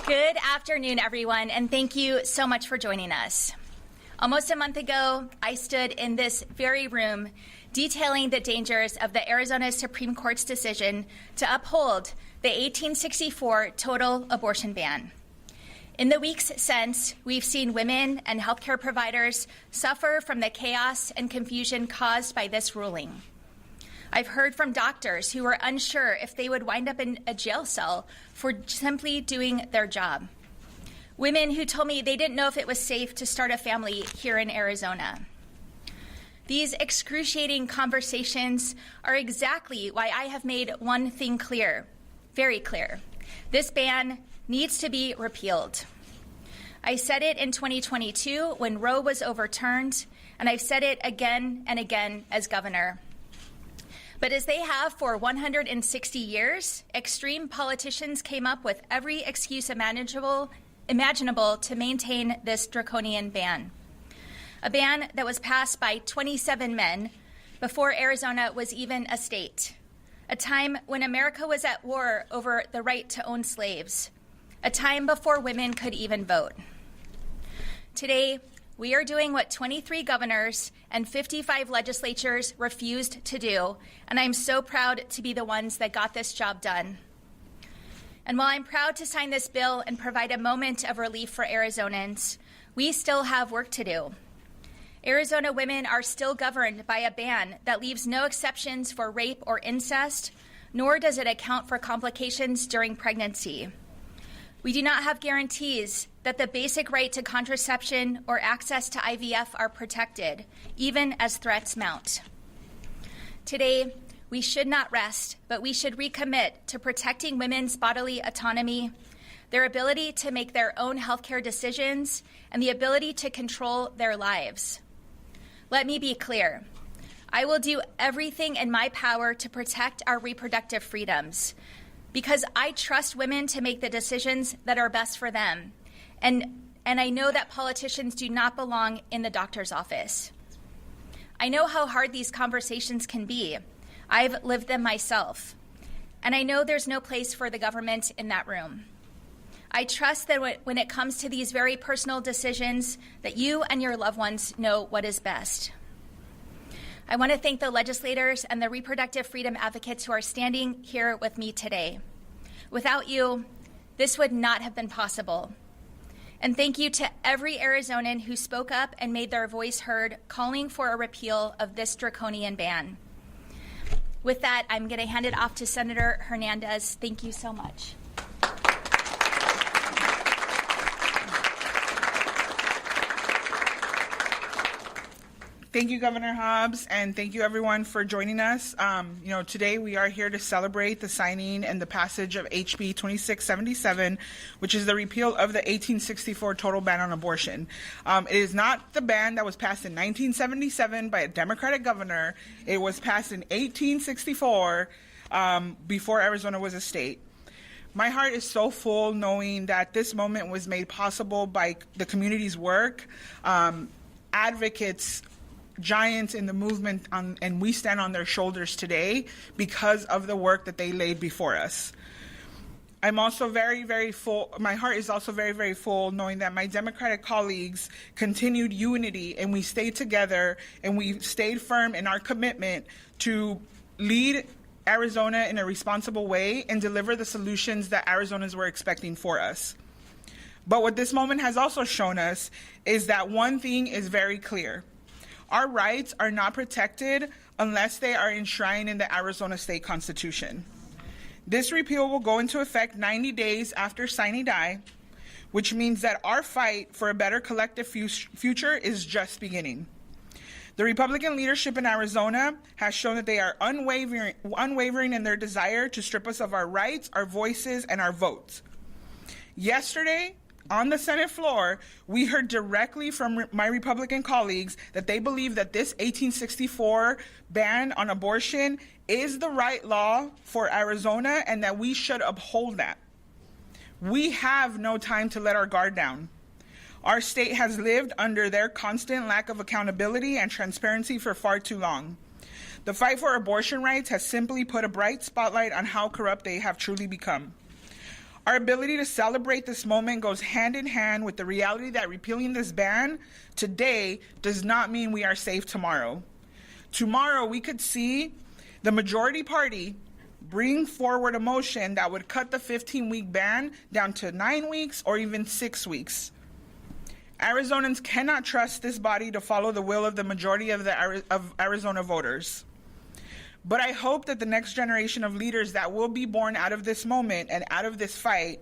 Good afternoon, everyone, and thank you so much for joining us. Almost a month ago, I stood in this very room detailing the dangers of the Arizona Supreme Court's decision to uphold the 1864 total abortion ban. In the weeks since, we've seen women and healthcare providers suffer from the chaos and confusion caused by this ruling. I've heard from doctors who were unsure if they would wind up in a jail cell for simply doing their job. Women who told me they didn't know if it was safe to start a family here in Arizona. These excruciating conversations are exactly why I have made one thing clear, very clear. This ban needs to be repealed. I said it in 2022 when Roe was overturned, and I've said it again and again as governor. But as they have for 160 years, extreme politicians came up with every excuse imaginable to maintain this draconian ban. A ban that was passed by 27 men before Arizona was even a state. A time when America was at war over the right to own slaves. A time before women could even vote. Today, we are doing what 23 governors and 55 legislatures refused to do, and I'm so proud to be the ones that got this job done. And while I'm proud to sign this bill and provide a moment of relief for Arizonans, we still have work to do. Arizona women are still governed by a ban that leaves no exceptions for rape or incest, nor does it account for complications during pregnancy. We do not have guarantees that the basic right to contraception or access to IVF are protected, even as threats mount. Today, we should not rest, but we should recommit to protecting women's bodily autonomy, their ability to make their own healthcare decisions, and the ability to control their lives. Let me be clear. I will do everything in my power to protect our reproductive freedoms, because I trust women to make the decisions that are best for them. And I know that politicians do not belong in the doctor's office. I know how hard these conversations can be. I've lived them myself. And I know there's no place for the government in that room. I trust that when it comes to these very personal decisions, that you and your loved ones know what is best. I want to thank the legislators and the reproductive freedom advocates who are standing here with me today. Without you, this would not have been possible. And thank you to every Arizonan who spoke up and made their voice heard, calling for a repeal of this draconian ban. With that, I'm going to hand it off to Senator Hernandez. Thank you so much. Thank you, Governor Hobbs, and thank you, everyone, for joining us. Today we are here to celebrate the signing and the passage of HB 2677, which is the repeal of the 1864 total ban on abortion. It is not the ban that was passed in 1977 by a Democratic governor. It was passed in 1864 before Arizona was a state. My heart is so full knowing that this moment was made possible by the community's work, advocates, giants in the movement, and we stand on their shoulders today because of the work that they laid before us. I'm also very, very full. My heart is also very, very full knowing that my Democratic colleagues continued unity and we stayed together and we stayed firm in our commitment to lead Arizona in a responsible way and deliver the solutions that Arizonans were expecting for us. But what this moment has also shown us is that one thing is very clear. Our rights are not protected unless they are enshrined in the Arizona State Constitution. This repeal will go into effect 90 days after sine die, which means that our fight for a better collective future is just beginning. The Republican leadership in Arizona has shown that they are unwavering in their desire to strip us of our rights, our voices, and our votes. Yesterday, on the Senate floor, we heard directly from my Republican colleagues that they believe that this 1864 ban on abortion is the right law for Arizona and that we should uphold that. We have no time to let our guard down. Our state has lived under their constant lack of accountability and transparency for far too long. The fight for abortion rights has simply put a bright spotlight on how corrupt they have truly become. Our ability to celebrate this moment goes hand in hand with the reality that repealing this ban today does not mean we are safe tomorrow. Tomorrow, we could see the majority party bring forward a motion that would cut the 15-week ban down to 9 weeks or even 6 weeks. Arizonans cannot trust this body to follow the will of the majority of Arizona voters. But I hope that the next generation of leaders that will be born out of this moment and out of this fight,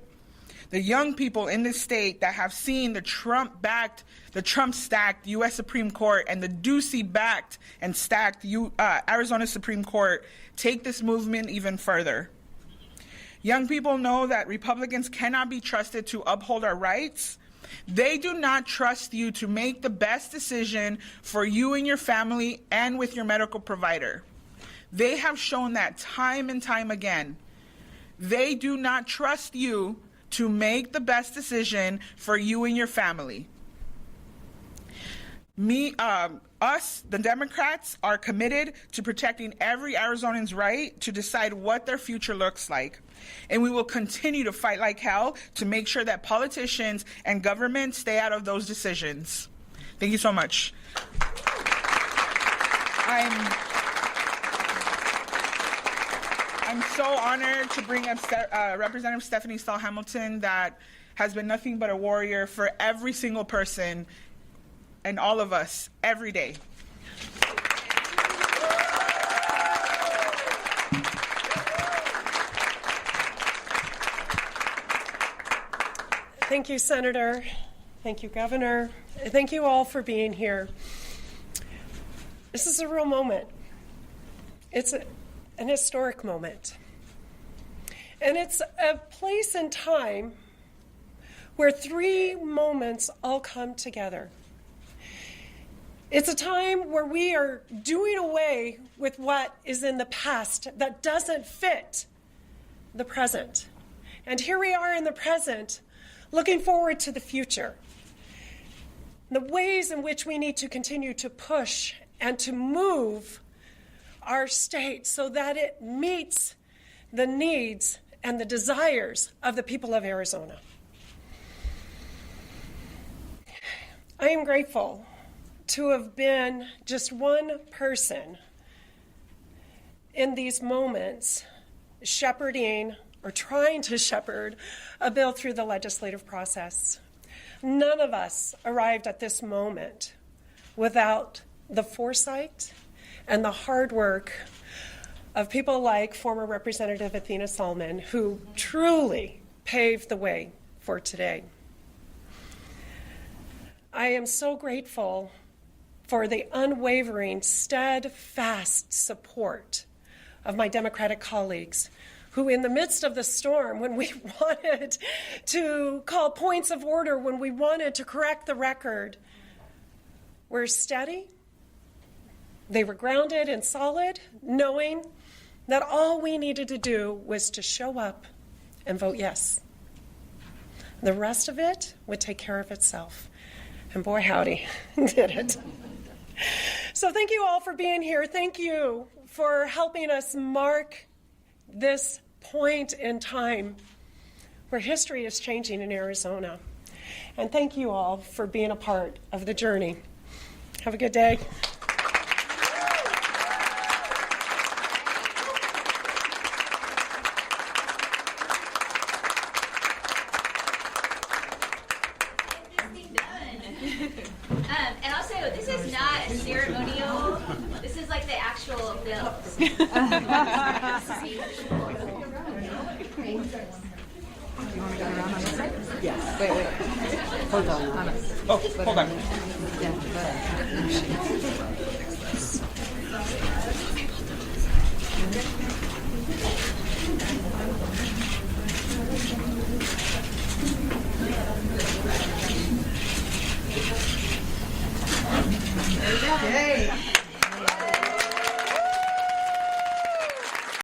the young people in this state that have seen the Trump-stacked U.S. Supreme Court and the Ducey-backed and stacked Arizona Supreme Court take this movement even further. Young people know that Republicans cannot be trusted to uphold our rights. They do not trust you to make the best decision for you and your family and with your medical provider. They have shown that time and time again. They do not trust you to make the best decision for you and your family. Us, the Democrats, are committed to protecting every Arizonan's right to decide what their future looks like. And we will continue to fight like hell to make sure that politicians and government stay out of those decisions. Thank you so much. I'm so honored to bring up Representative Stephanie Stahl-Hamilton, that has been nothing but a warrior for every single person and all of us every day. Thank you, Senator. Thank you, Governor. Thank you all for being here. This is a real moment. It's an historic moment. And it's a place and time where three moments all come together. It's a time where we are doing away with what is in the past that doesn't fit the present. And here we are in the present, looking forward to the future. The ways in which we need to continue to push and to move our state so that it meets the needs and the desires of the people of Arizona. I am grateful to have been just one person in these moments shepherding or trying to shepherd a bill through the legislative process. None of us arrived at this moment without the foresight and the hard work of people like former Representative Athena Solomon, who truly paved the way for today. I am so grateful for the unwavering, steadfast support of my Democratic colleagues who, in the midst of the storm, when we wanted to call points of order, when we wanted to correct the record, were steady. They were grounded and solid, knowing that all we needed to do was to show up and vote yes. The rest of it would take care of itself. And boy, howdy, did it. So thank you all for being here. Thank you for helping us mark this point in time where history is changing in Arizona. And thank you all for being a part of the journey. Have a good day. And also, this is not a ceremonial. This is like the actual bill. Yes. Wait. Hold on. Oh, hold on. Yeah.